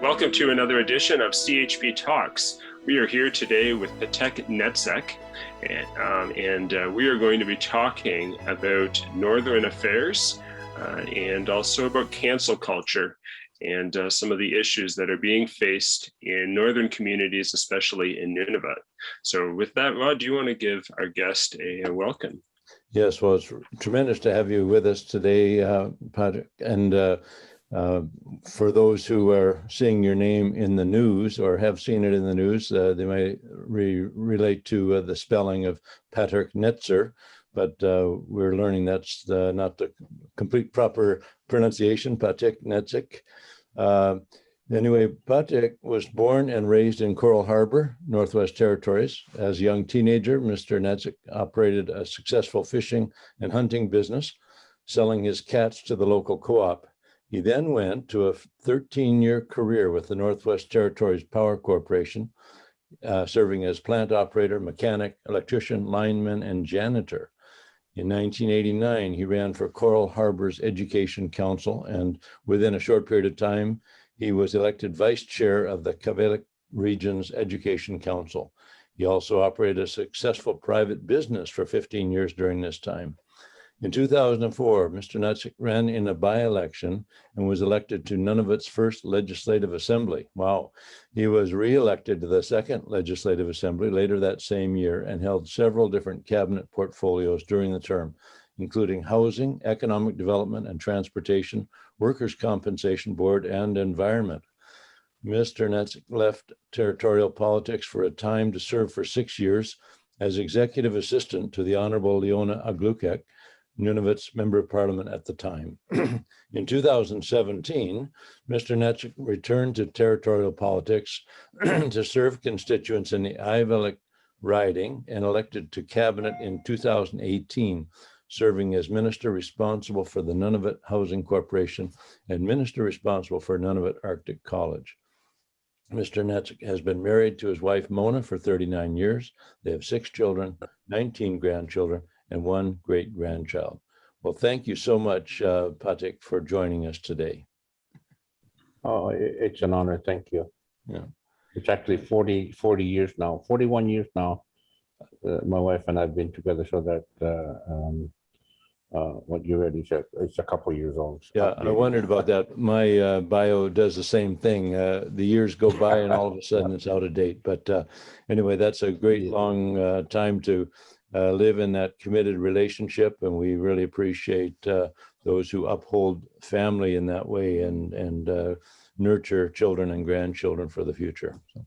Welcome to another edition of CHP Talks. We are here today with Patterk Netser, and we are going to be talking about Northern affairs and also about cancel culture and some of the issues that are being faced in Northern communities, especially in Nunavut. So with that, Rod, do you want to give our guest a welcome? Yes, well, it's tremendous to have you with us today, Patterk. And for those who are seeing your name in the news or have seen it in the news, they might relate to the spelling of Patterk Netser, but we're learning that's not the complete proper pronunciation, Patterk Netser. Anyway, Patterk was born and raised in Coral Harbor, Northwest Territories. As a young teenager, Mr. Netser operated a successful fishing and hunting business, selling his cats to the local co-op. He then went to a 13-year career with the Northwest Territories Power Corporation, serving as plant operator, mechanic, electrician, lineman, and janitor. In 1989, he ran for Coral Harbor's Education Council, and within a short period of time, he was elected vice chair of the Kavilik Region's Education Council. He also operated a successful private business for 15 years during this time. In 2004, Mr. Netser ran in a by-election and was elected to Nunavut's first legislative assembly. Wow. He was re-elected to the second legislative assembly later that same year and held several different cabinet portfolios during the term, including housing, economic development and transportation, workers' compensation board, and environment. Mr. Netser left territorial politics for a time to serve for 6 years as executive assistant to the Honorable Leona Aglukek, Nunavut's member of parliament at the time. In 2017, Mr. Netser returned to territorial politics to serve constituents in the Ivelik riding and elected to cabinet in 2018, serving as minister responsible for the Nunavut Housing Corporation and minister responsible for Nunavut Arctic College. Mr. Netser has been married to his wife, Mona, for 39 years. They have 6 children, 19 grandchildren, and 1 great-grandchild. Well, thank you so much, Patterk, for joining us today. Oh, it's an honor. Thank you. Yeah. It's actually 40 years now, 41 years now. My wife and I have been together, so that what you already said, it's a couple years old. Yeah, I wondered about that. My bio does the same thing. The years go by and all of a sudden it's out of date. But anyway, that's a great long time to live in that committed relationship, and we really appreciate those who uphold family in that way and nurture children and grandchildren for the future. So,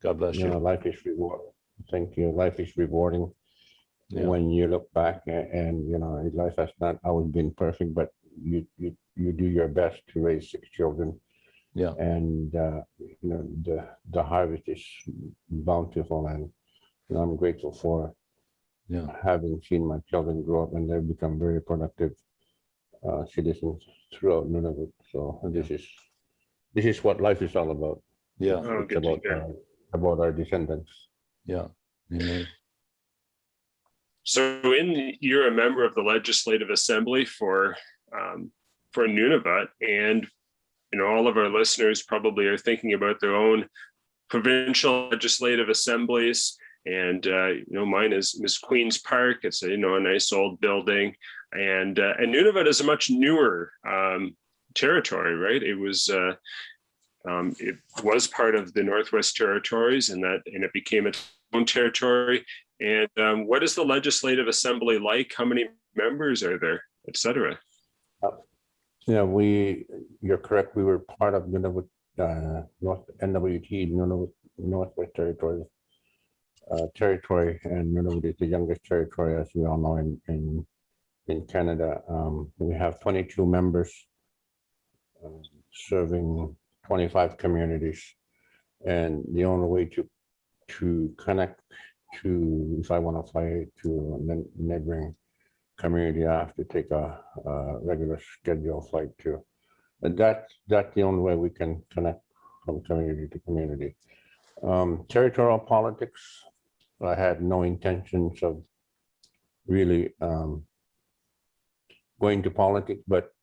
God bless you. Life is rewarding. Thank you. Life is rewarding when you look back, and life has not always been perfect, but you do your best to raise 6 children. Yeah, and the harvest is bountiful, and I'm grateful for having seen my children grow up, and they've become very productive citizens throughout Nunavut. So this is what life is all about. Yeah, it's about our descendants. Yeah. Mm-hmm. So you're a member of the Legislative Assembly for Nunavut, and all of our listeners probably are thinking about their own provincial legislative assemblies. And mine is Miss Queen's Park. It's a nice old building, and Nunavut is a much newer territory, right? It was part of the Northwest Territories, and it became its own territory. And what is the Legislative Assembly like? How many members are there, et cetera? You're correct. We were part of Nunavut, NWT, Nunavut Northwest Territories. Territory, and Nunavut is the youngest territory, as we all know, in Canada. We have 22 members serving 25 communities, and the only way to connect to, if I want to fly to a neighboring community, I have to take a regular scheduled flight too. And that's the only way we can connect from community to community. Territorial politics, I had no intentions of really going to politics, but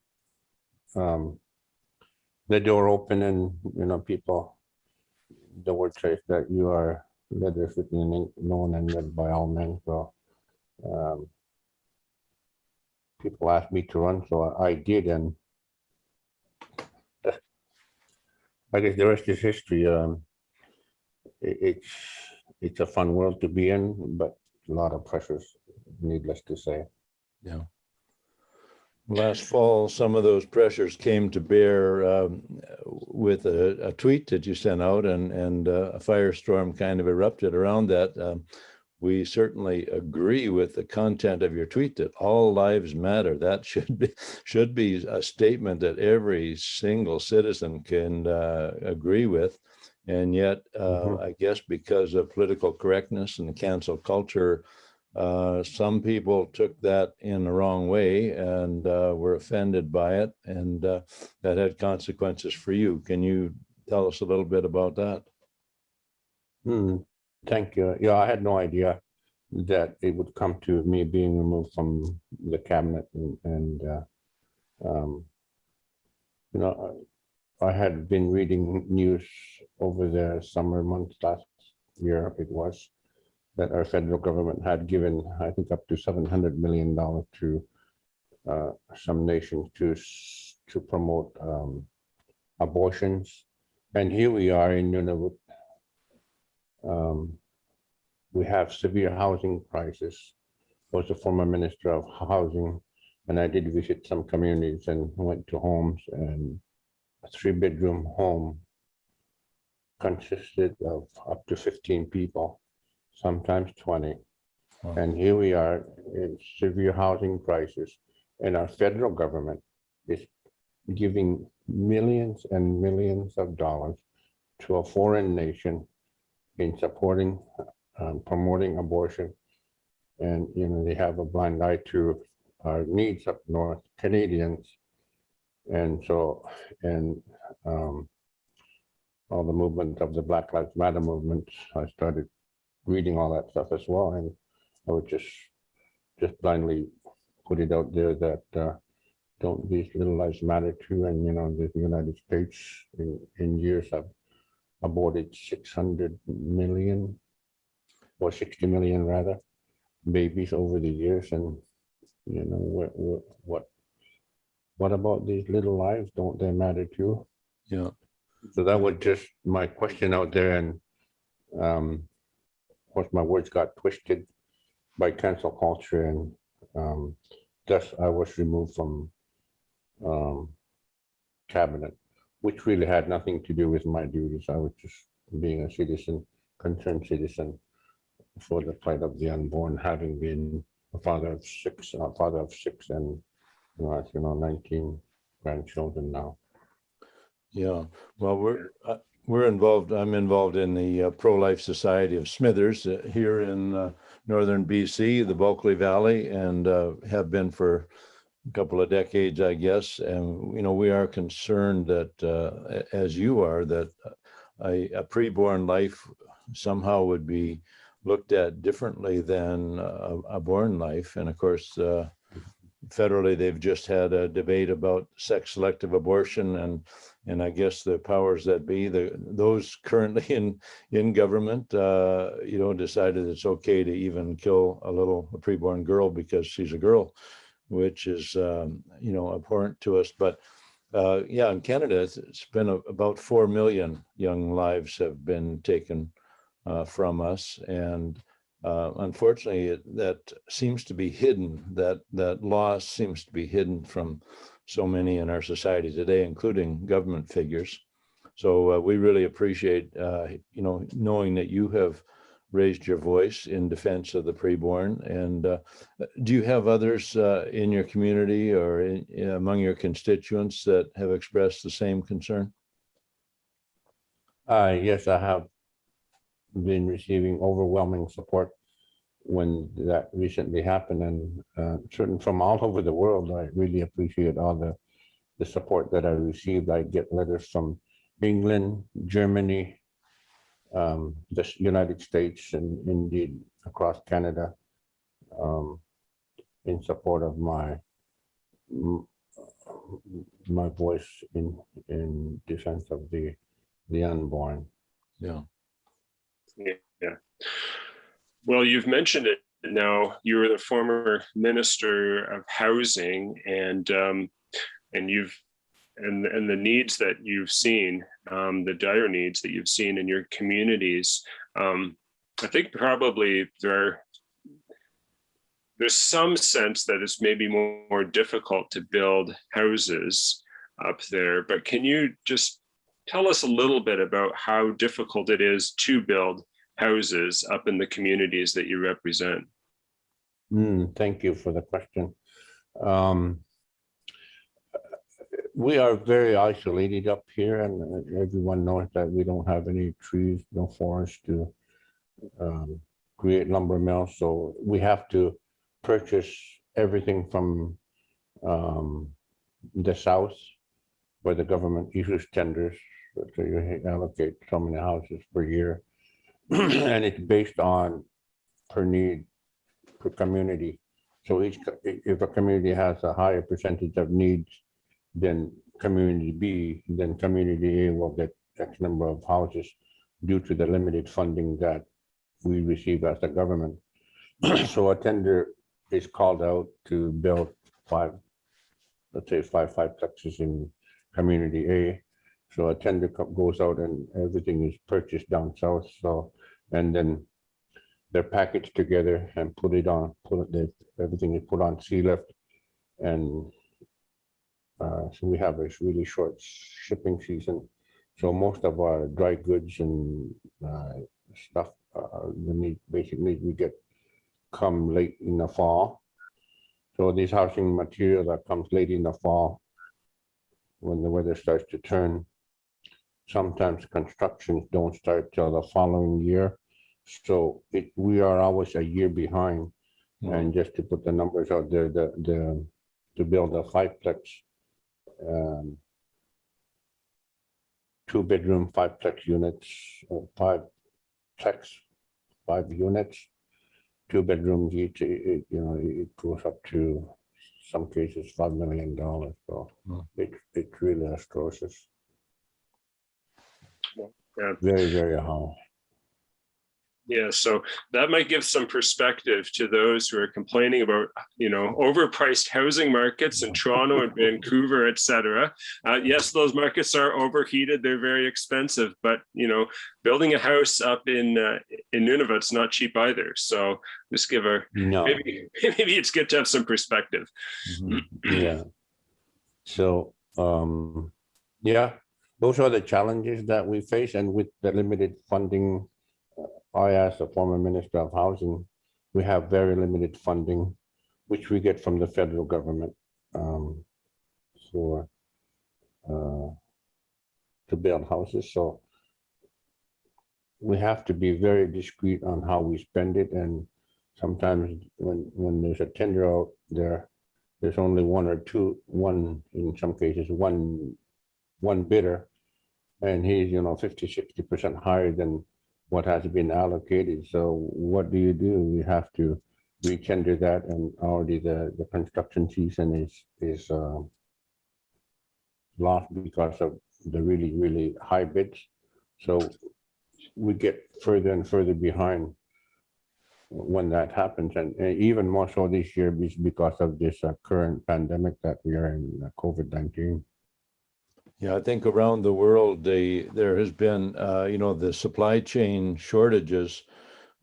the door open and, people, the word says that you are letters written in ink, known and read by all men. So um, people asked me to run, so I did, and I guess the rest is history. It's a fun world to be in, but a lot of pressures, needless to say. Yeah. Last fall, some of those pressures came to bear with a tweet that you sent out, and a firestorm kind of erupted around that. We certainly agree with the content of your tweet that all lives matter. That should be a statement that every single citizen can agree with. And yet, I guess because of political correctness and the cancel culture, some people took that in the wrong way and were offended by it, and that had consequences for you. Can you tell us a little bit about that? Thank you. Yeah, I had no idea that it would come to me being removed from the cabinet, and you know, I had been reading news over the summer months last year. It was that our federal government had given, I think, up to $700 million to some nations to promote abortions. And here we are in Nunavut. We have severe housing crisis. I was a former minister of housing, and I did visit some communities and went to homes, and a 3-bedroom home consisted of up to 15 people, sometimes 20. Wow. And here we are in severe housing crisis, and our federal government is giving millions and millions of dollars to a foreign nation in supporting, promoting abortion. And, they have a blind eye to our needs up north, Canadians. And so, and all the movement of the Black Lives Matter movement, I started reading all that stuff as well. And I would just blindly put it out there that don't these little lives matter too? And, the United States in years have aborted 600 million or 60 million rather babies over the years. And, what about these little lives? Don't they matter too? Yeah. So that was just my question out there. And of course, my words got twisted by cancel culture, and thus I was removed from cabinet, which really had nothing to do with my duties. I was just being a citizen, concerned citizen for the plight of the unborn, having been a father of six, and 19 grandchildren now. Yeah, well, we're involved. I'm involved in the Pro-Life Society of Smithers here in northern BC, the Bulkley Valley, and have been for a couple of decades, I guess. And we are concerned that, as you are, that a preborn life somehow would be looked at differently than a born life. And of course, federally, they've just had a debate about sex selective abortion, and I guess the powers that be, those currently in government, decided it's okay to even kill a preborn girl because she's a girl, which is abhorrent to us. But in Canada, it's been about 4 million young lives have been taken from us, and unfortunately, that seems to be hidden. That loss seems to be hidden from so many in our society today, including government figures. So we really appreciate, knowing that you have raised your voice in defense of the preborn. And do you have others in your community or among your constituents that have expressed the same concern? Yes, I have been receiving overwhelming support when that recently happened, and certain from all over the world. I really appreciate all the support that I received. I get letters from England, Germany, the United States, and indeed across Canada, in support of my voice in defense of the unborn. Yeah. Yeah. Well, you've mentioned it now. You were the former Minister of Housing, and you've and the needs that you've seen, the dire needs that you've seen in your communities. I think probably there's some sense that it's maybe more difficult to build houses up there. But can you just tell us a little bit about how difficult it is to build houses up in the communities that you represent? Thank you for the question. We are very isolated up here, and everyone knows that we don't have any trees, no forest to create lumber mills. So we have to purchase everything from the south, where the government issues tenders. So you allocate so many houses per year, and it's based on per need per community. So if a community has a higher percentage of needs than community B, then community A will get X number of houses due to the limited funding that we receive as a government. So a tender is called out to build let's say five plexes in community A. So a tender goes out and everything is purchased down south. So, and then they're packaged together and everything is put on sea lift. And so we have a really short shipping season. So most of our dry goods and stuff, the basic needs we get come late in the fall. So this housing material that comes late in the fall, when the weather starts to turn, sometimes constructions don't start till the following year. So we are always a year behind. And just to put the numbers out there, to build a fiveplex, 2-bedroom fiveplex units, 5 units, 2 bedrooms each, it goes up to some cases $5 million. So it's really atrocious. Yeah. Very, very high. Yeah, so that might give some perspective to those who are complaining about, overpriced housing markets in Toronto and Vancouver, et cetera. Yes, those markets are overheated; they're very expensive. But building a house up in Nunavut is not cheap either. So just give maybe it's good to have some perspective. Yeah. So yeah, those are the challenges that we face, and with the limited funding. I, as a former Minister of Housing, we have very limited funding, which we get from the federal government to build houses. So we have to be very discreet on how we spend it. And sometimes when there's a tender out there, there's only in some cases, one bidder, and he's 50-60% higher than what has been allocated. So what do? You have to re-tender that, and already the construction season is lost because of the really, really high bids. So we get further and further behind when that happens, and even more so this year because of this current pandemic that we are in, COVID-19. Yeah, I think around the world, there has been, the supply chain shortages.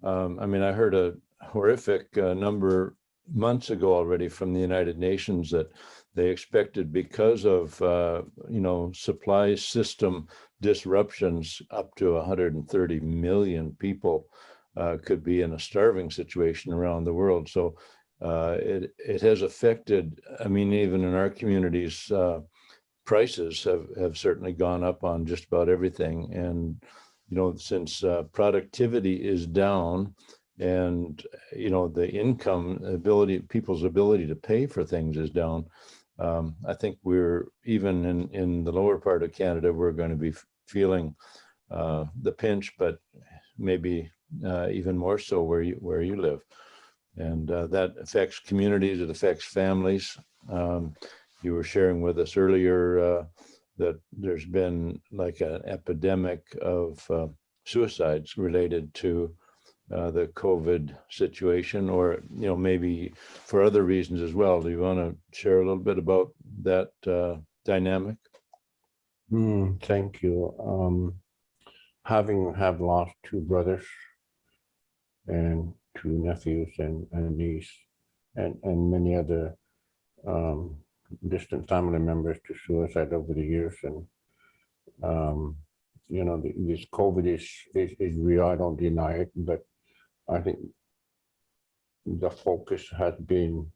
I heard a horrific number months ago already from the United Nations that they expected, because of, supply system disruptions, up to 130 million people could be in a starving situation around the world. So it has affected, even in our communities, prices have certainly gone up on just about everything. And, since productivity is down and, the income ability, people's ability to pay for things is down, I think we're, even in the lower part of Canada, we're going to be feeling the pinch, but maybe even more so where you live. And that affects communities, it affects families. you were sharing with us earlier that there's been like an epidemic of suicides related to the COVID situation, or maybe for other reasons as well. Do you want to share a little bit about that dynamic? Thank you. Having have lost two brothers and two nephews and niece and many other distant family members to suicide over the years, and this COVID is real. I don't deny it, but I think the focus has been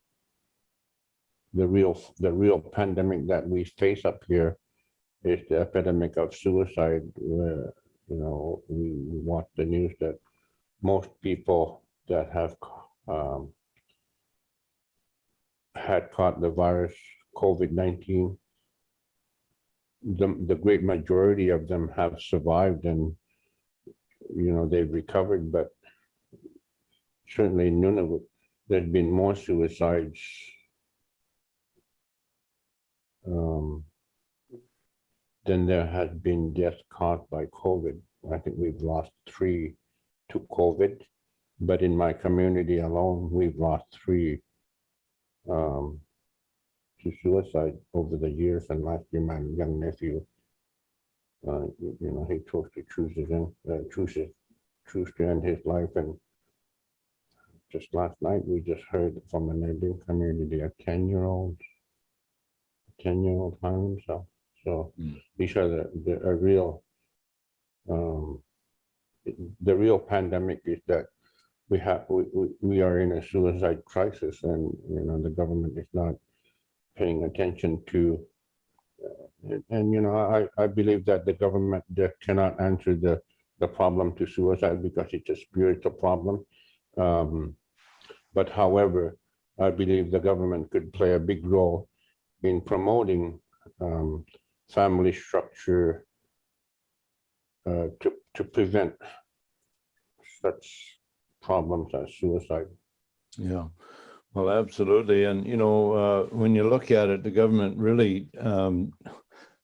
the real pandemic that we face up here is the epidemic of suicide, where we watch the news that most people that have had caught the virus COVID-19, the great majority of them have survived, and they've recovered. But certainly in Nunavut, there's been more suicides than there has been deaths caused by COVID. I think we've lost 3 to COVID, but in my community alone, we've lost 3 to suicide over the years. And last year, my young nephew, he chose to choose to end his life. And just last night, we just heard from a neighboring community, a 10-year-old hung himself. So these are the real pandemic is that we are in a suicide crisis, and the government is not paying attention to. I believe that the government cannot answer the problem to suicide because it's a spiritual problem. But however, I believe the government could play a big role in promoting family structure to prevent such problems as suicide. Yeah, well, absolutely. And, when you look at it, the government really,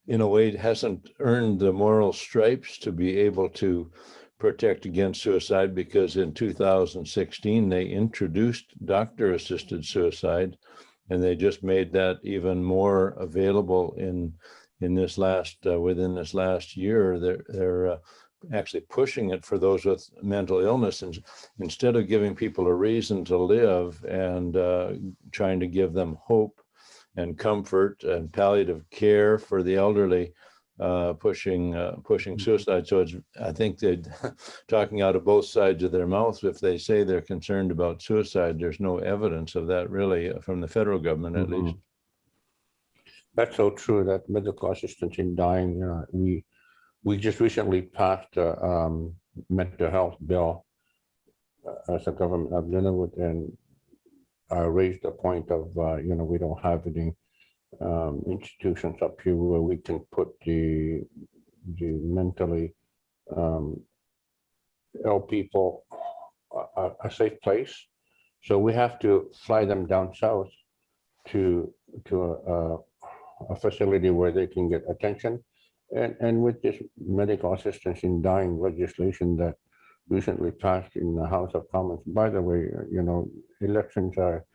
in a way, hasn't earned the moral stripes to be able to protect against suicide, because in 2016, they introduced doctor-assisted suicide, and they just made that even more available in this within this last year. They're actually pushing it for those with mental illness, and instead of giving people a reason to live and trying to give them hope and comfort and palliative care for the elderly, pushing suicide. So I think they're talking out of both sides of their mouths. If they say they're concerned about suicide, there's no evidence of that really from the federal government, at least. That's so true. That medical assistance in dying. We just recently passed a mental health bill as a government of Nunavut, and raised the point of we don't have any institutions up here where we can put the mentally ill people a safe place. So we have to fly them down south to a facility where they can get attention. And with this medical assistance in dying legislation that recently passed in the House of Commons, by the way, elections are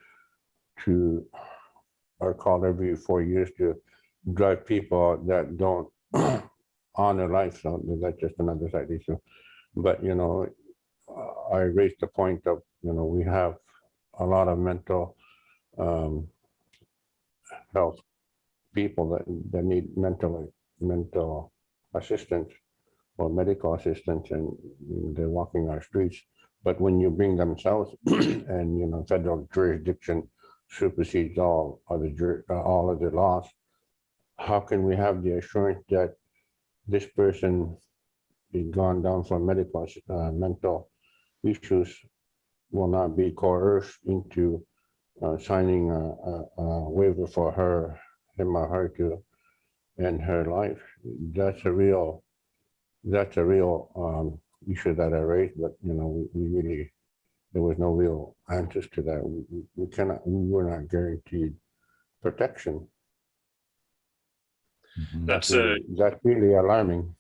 called every 4 years to drive people that don't honor life. So that's just another side issue. But, I raised the point of, we have a lot of mental health people that need mental assistance or medical assistance, and they're walking our streets. But when you bring them south and federal jurisdiction supersedes all of the laws, how can we have the assurance that this person is gone down for mental issues will not be coerced into signing a waiver for him or her to end her life? That's a real issue that I raised, but we really, there was no real answers to that. We were not guaranteed protection That's that's really alarming.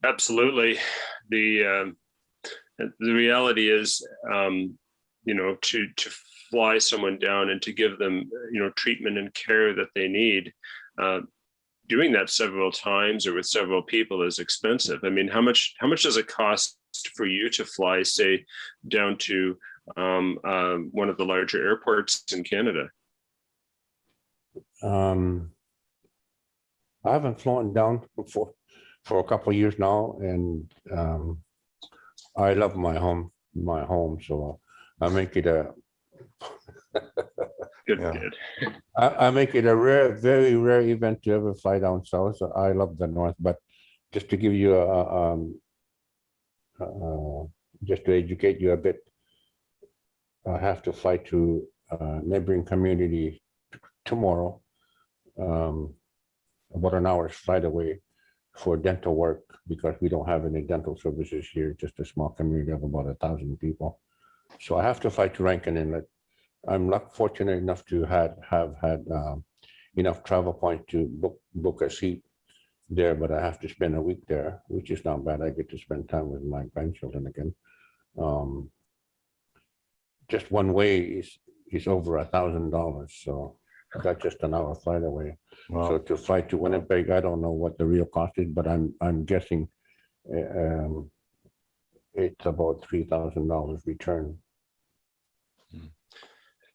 absolutely the reality is, to fly someone down and to give them, treatment and care that they need. Doing that several times or with several people is expensive. I mean, how much does it cost for you to fly, say, down to one of the larger airports in Canada? I haven't flown down for a couple of years now, and I love my home, so I make it a Good. I make it a very rare event to ever fly down south. So I love the north, but just to give you just to educate you a bit, I have to fly to a neighboring community tomorrow, about an hour's flight away for dental work, because we don't have any dental services here, just a small community of about 1,000 people. So I have to fly to Rankin Inlet. I'm fortunate enough to have had enough travel points to book a seat there, but I have to spend a week there, which is not bad. I get to spend time with my grandchildren again. Just one way is over $1,000, so that's just an hour flight away. Wow. So to fly to Winnipeg, I don't know what the real cost is, but I'm guessing it's about $3,000 return.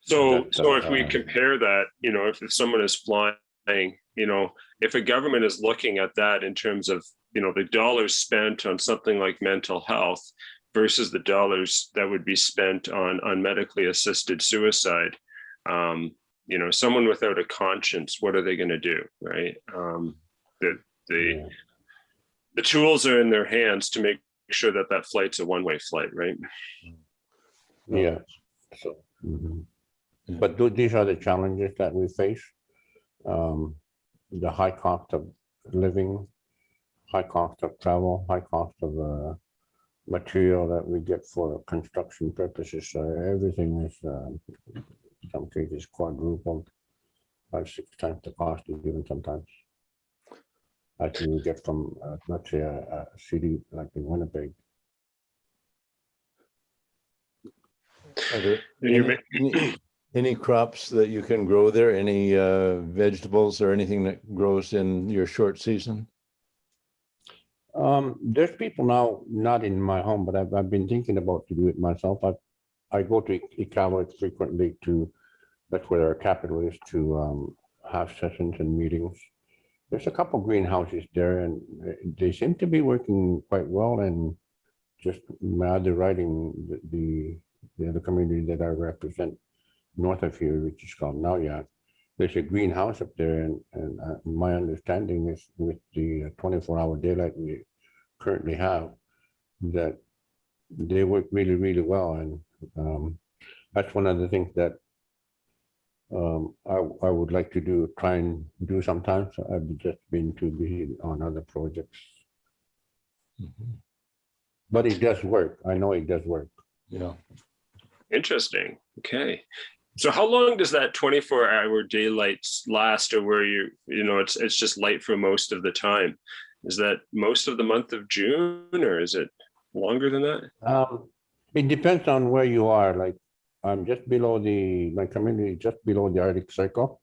So if we compare that, if someone is flying, if a government is looking at that in terms of, the dollars spent on something like mental health versus the dollars that would be spent on medically assisted suicide, someone without a conscience, what are they going to do, right? The tools are in their hands to make sure that flight's a one-way flight, right? Yeah. So. But these are the challenges that we face. The high cost of living, high cost of travel, high cost of material that we get for construction purposes. Everything is, in some cases, quadrupled, 5-6 times the cost, even sometimes. As you get from, let's say, a city like in Winnipeg. Are there any crops that you can grow there? Any vegetables or anything that grows in your short season? There's people now, not in my home, but I've been thinking about to do it myself. I go to Iqaluit frequently that's where our capital is, to have sessions and meetings. There's a couple greenhouses there, and they seem to be working quite well. And just my other writing, the other community that I represent north of here, which is called Nauyat, there's a greenhouse up there, and my understanding is with the 24-hour daylight we currently have, that they work really well. And that's one of the things that I would like to try and do sometimes. I've just been too busy on other projects. But it does work. I know it does work. Yeah. Interesting. Okay. So how long does that 24-hour daylight last, or where it's just light for most of the time? Is that most of the month of June, or is it longer than that? It depends on where you are. Like, I'm just below my community, just below the Arctic Circle.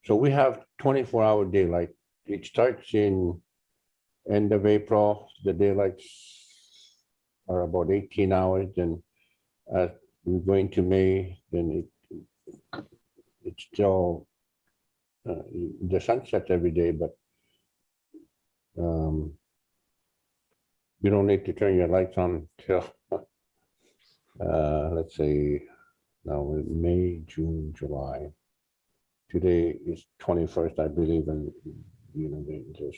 So we have 24-hour daylight. It starts in end of April. The daylights are about 18 hours. And as we go into May, then it's still, the sun sets every day, but you don't need to turn your lights on till, let's say, now May, June, July. Today is 21st, I believe, and it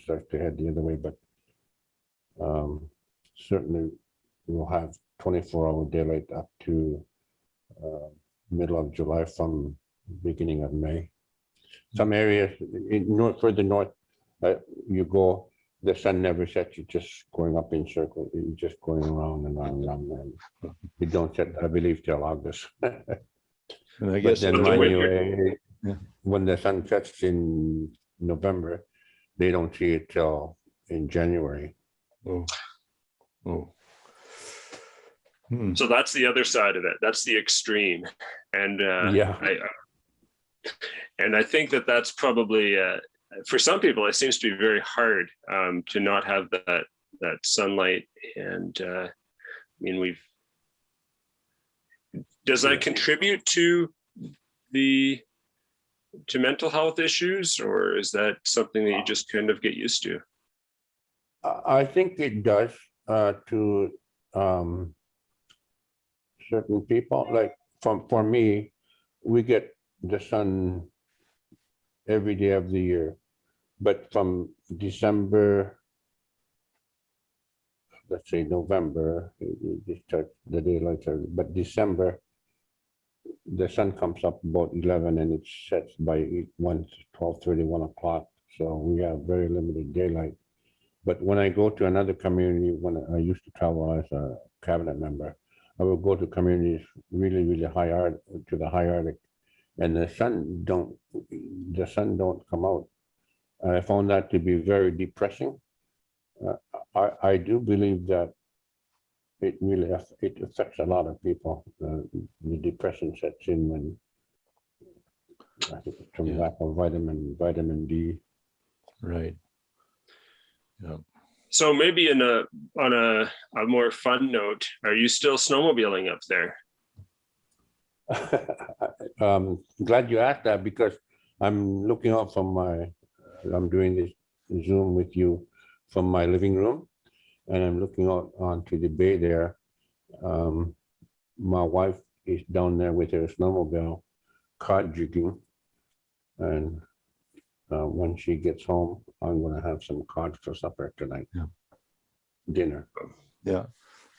starts to head the other way, but certainly we'll have 24-hour daylight up to middle of July, from beginning of May. Some areas further north, you go, the sun never sets. You're just going up in circles. You're just going around and around and around. And you don't set, I believe, till August. And I guess then Yeah. when the sun sets in November, they don't see it till in January. Oh, oh. Hmm. So that's the other side of it. That's the extreme. And Yeah. I think that that's probably for some people it seems to be very hard to not have that sunlight. And I mean, does that contribute to mental health issues, or is that something that you just kind of get used to? I think it does to certain people. Like for me, we get the sun every day of the year, but from December, let's say November, the daylight, but December, the sun comes up about 11 and it sets by 12:30, 1 o'clock. So we have very limited daylight. But when I go to another community, when I used to travel as a cabinet member, I would go to communities really, really to the high Arctic, and the sun don't come out. I found that to be very depressing. I do believe that it really it affects a lot of people. The depression sets in when I think it's from lack of vitamin D. Right. Yeah. So maybe on a more fun note, are you still snowmobiling up there? Glad you asked that, because I'm looking out from I'm doing this Zoom with you from my living room, and I'm looking out onto the bay there. My wife is down there with her snowmobile, cod jigging, and when she gets home, I'm going to have some cod for supper tonight. Yeah. Dinner. Yeah.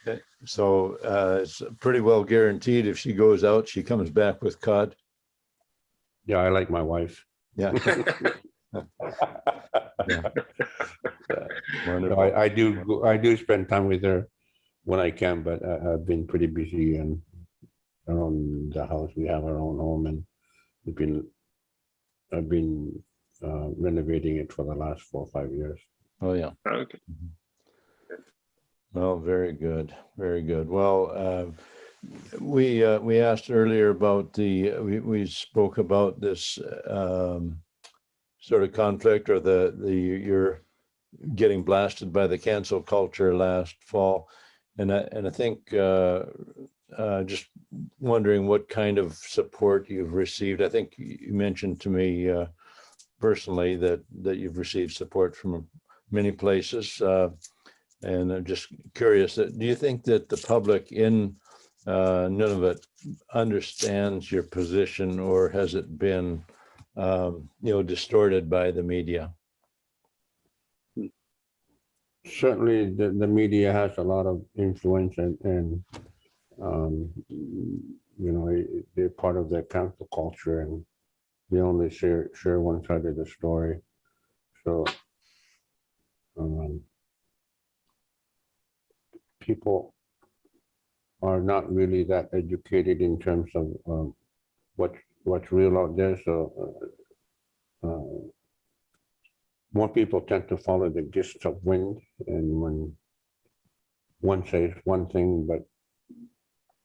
Okay. So it's pretty well guaranteed if she goes out, she comes back with cod. Yeah, I like my wife. Yeah. Yeah. No, I do spend time with her when I can, but I've been pretty busy and around the house. We have our own home, and I've been renovating it for the last 4 or 5 years. Oh yeah. Okay. Well, very good, very good. Well, we asked earlier about we spoke about this sort of conflict, or you're getting blasted by the cancel culture last fall, and I think just wondering what kind of support you've received. I think you mentioned to me personally that you've received support from many places. And I'm just curious, do you think that the public in Nunavut understands your position, or has it been, distorted by the media? Certainly, the media has a lot of influence, and they're part of the cancel culture, and they only share one side of the story. So people are not really that educated in terms of what's real out there. So more people tend to follow the gusts of wind, and when one says one thing but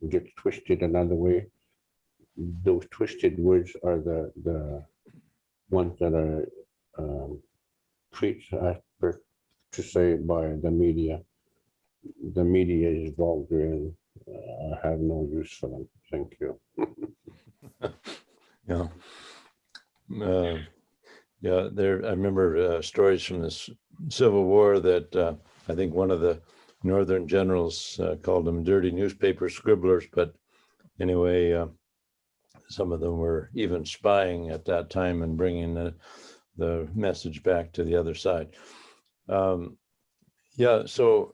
gets twisted another way, those twisted words are the ones that are preached, to say, by the media. The media is vulgar, and I have no use for them. Thank you. Yeah. Yeah, I remember stories from this Civil War that I think one of the Northern generals called them dirty newspaper scribblers. But anyway, some of them were even spying at that time and bringing the message back to the other side. Yeah, so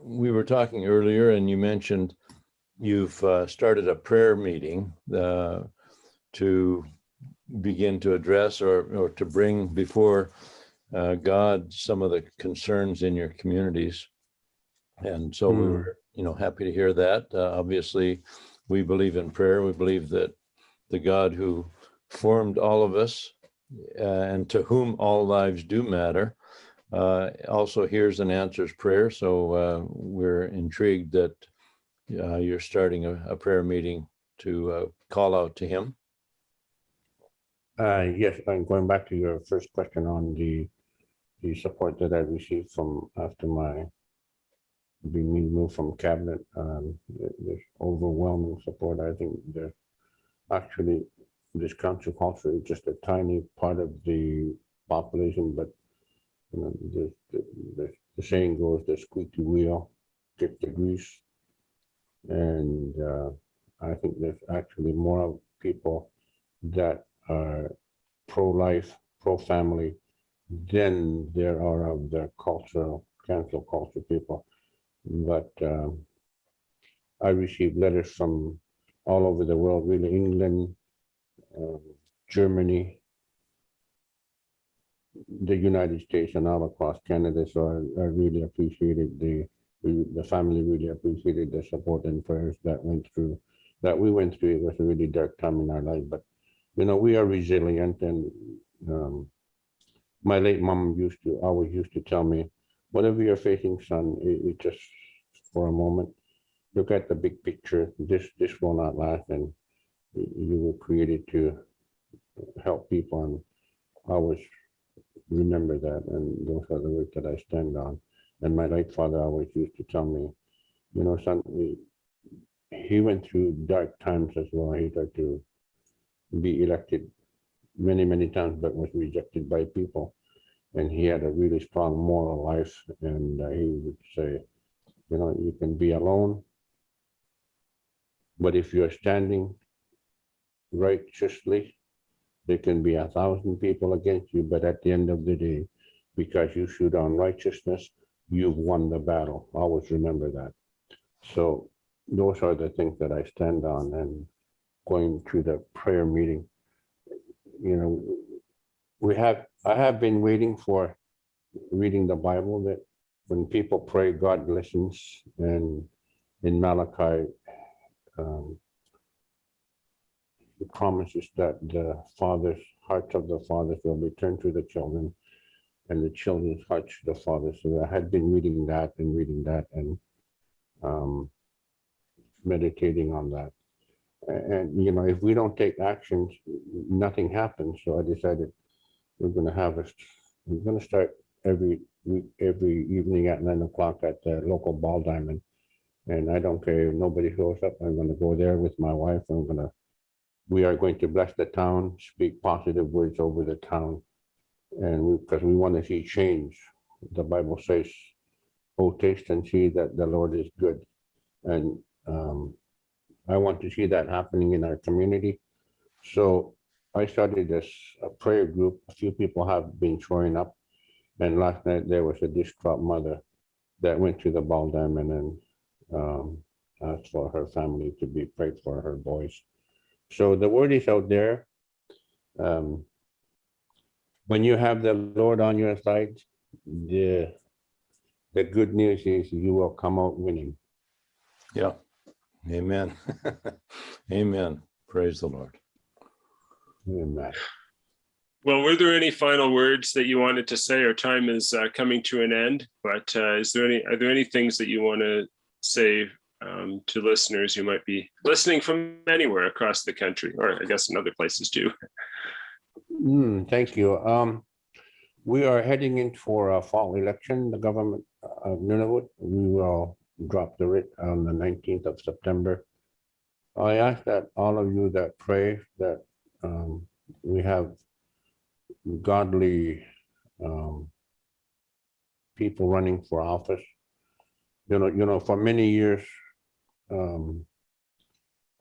we were talking earlier, and you mentioned you've started a prayer meeting to begin to address or to bring before God some of the concerns in your communities. And so we were, happy to hear that. Obviously, we believe in prayer. We believe that the God who formed all of us, and to whom all lives do matter, also hears and answers prayer. So we're intrigued that you're starting a prayer meeting to call out to him. Yes, I'm going back to your first question on the support that I received from after my being moved from cabinet. There's overwhelming support. I think actually this council culture is just a tiny part of the population, but you know, the saying goes, the squeaky wheel gets the grease. And I think there's actually more people that are pro-life, pro-family than there are of the cancel culture people. But I received letters from all over the world, really England, Germany, the United States, and all across Canada. So I really appreciated the family really appreciated the support and prayers that we went through. It was a really dark time in our life, but you know, we are resilient. And my late mom always used to tell me, whatever you're facing, son, it just for a moment, look at the big picture. This will not last, and you were created to help people. And I always remember that, and those are the words that I stand on. And my late father always used to tell me, you know, son, he went through dark times as well. He tried to be elected many times, but was rejected by people. And he had a really strong moral life. And he would say, you know, you can be alone, but if you're standing righteously, there can be 1,000 people against you, but at the end of the day, because you stood on righteousness, you've won the battle. Always remember that. So those are the things that I stand on. And going to the prayer meeting, you know, I have been waiting for reading the Bible, that when people pray, God listens. And in Malachi, it promises that the hearts of the fathers will be turned to the children, and the children's hearts to the fathers. So I had been reading that and meditating on that. And you know, if we don't take actions, nothing happens. So I decided we're going to start every week, every evening at 9 o'clock at the local ball diamond. And I don't care if nobody shows up. I'm going to go there with my wife. We are going to bless the town, speak positive words over the town, and because we want to see change. The Bible says, "Oh, taste and see that the Lord is good," and I want to see that happening in our community. So I started this prayer group. A few people have been showing up, and last night there was a distraught mother that went to the ball diamond and asked for her family to be prayed for, her boys. So the word is out there. When you have the Lord on your side, the good news is you will come out winning. Yeah. Amen. Amen. Praise the Lord. Amen. Well, were there any final words that you wanted to say? Our time is coming to an end, but are there any things that you want to say to listeners who might be listening from anywhere across the country, or I guess in other places too? Thank you. We are heading in for a fall election. The government of Nunavut, we will drop the writ on the 19th of September. I ask that all of you that pray that we have godly people running for office. You know, for many years,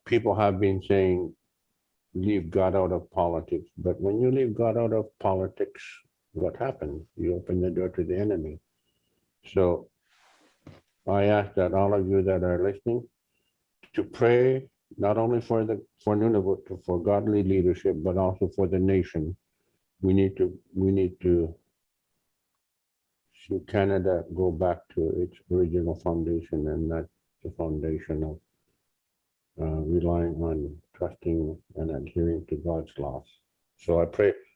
people have been saying, leave God out of politics. But when you leave God out of politics, what happens? You open the door to the enemy. So I ask that all of you that are listening to pray not only for Nunavut, for godly leadership, but also for the nation. We need to see Canada go back to its original foundation, and not the foundation of relying on trusting and adhering to God's laws. So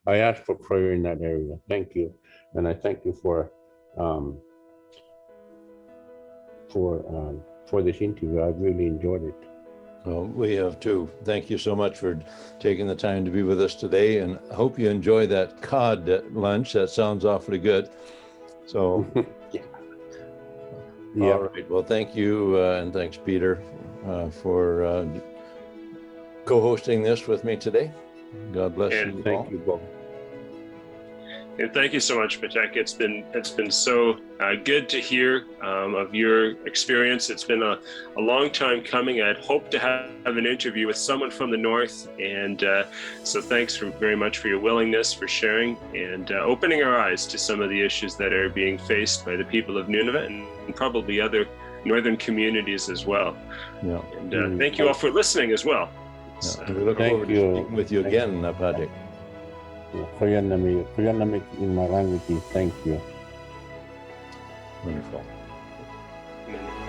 I ask for prayer in that area. Thank you. And I thank you for this interview. I've really enjoyed it. Well, we have too. Thank you so much for taking the time to be with us today, and I hope you enjoy that cod at lunch. That sounds awfully good. So, Yeah. All right. Well, thank you, and thanks, Peter, for co-hosting this with me today. God bless you. Thank you both. And thank you so much, Patterk. It's been so good to hear of your experience. It's been a long time coming. I'd hoped to have an interview with someone from the north, and so thanks very much for your willingness, for sharing, and opening our eyes to some of the issues that are being faced by the people of Nunavut and probably other northern communities as well. Yeah. And thank you all for listening as well. Yeah. We look forward to speaking with you again, Patterk. Kuyanamik in my language is thank you. Wonderful. And